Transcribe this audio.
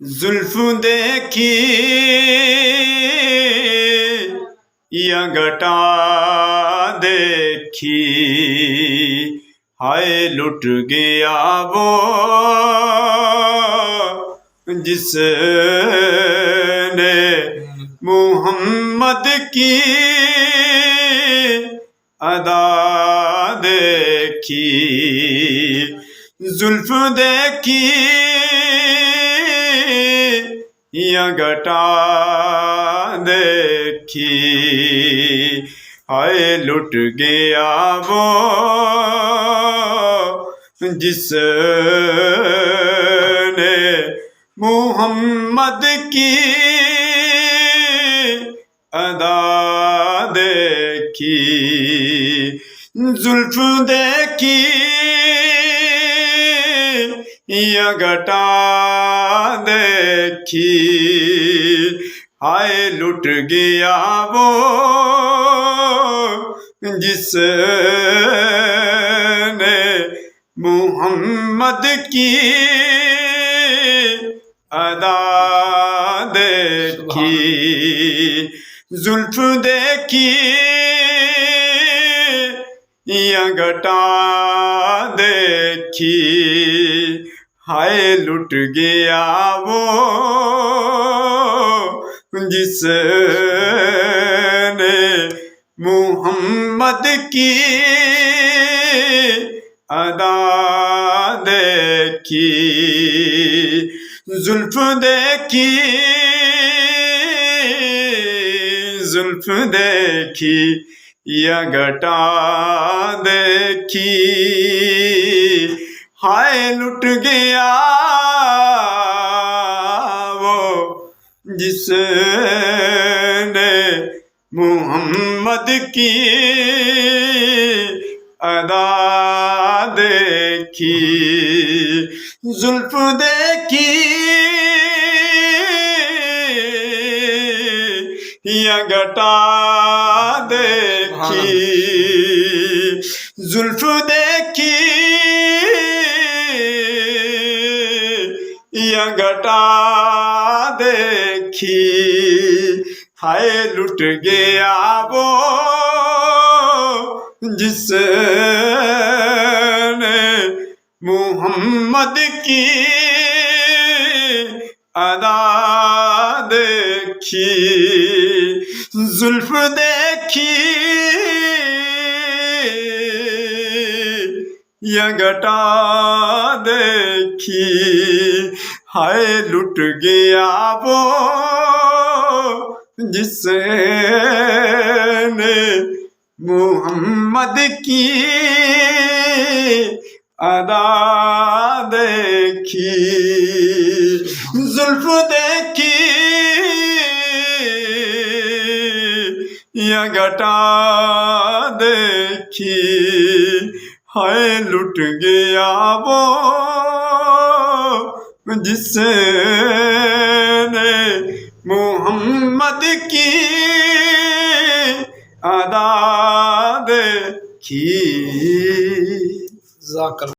زلف دیکھی یا گھٹا دیکھی، ہائے لٹ گیا وہ جس نے محمد کی ادا دیکھی۔ زلف دیکھی یا گھٹا دیکھی، ہائے لٹ گیا وہ جس نے محمد کی ادا دیکھی۔ زلف دیکھی یا گھٹا دیکھی، ہائے لٹ گیا وہ جس نے محمد کی ادا دیکھی۔ زلف دیکھی یا گھٹا دیکھی، ہائے لٹ گیا وہ جس نے محمد کی ادا دیکھی۔ زلف دیکھی زلف دیکھی یا گھٹا دیکھی، ہائے لٹ گیا وہ جس نے محمد کی ادا دیکھی۔ زلف دیکھی یا گھٹا دیکھی، زلف دیکھی یا گھٹا دیکھی، ہائے لٹ گیا وہ جس نے محمد کی ادا دیکھی۔ زلف دیکھی یا گھٹا دیکھی، ہائے لٹ گیا وہ جس نے محمد کی ادا دیکھی۔ زلف دیکھی یا گھٹا دیکھی، ہائے لٹ گیا وہ جس نے محمد کی ادا دیکھی۔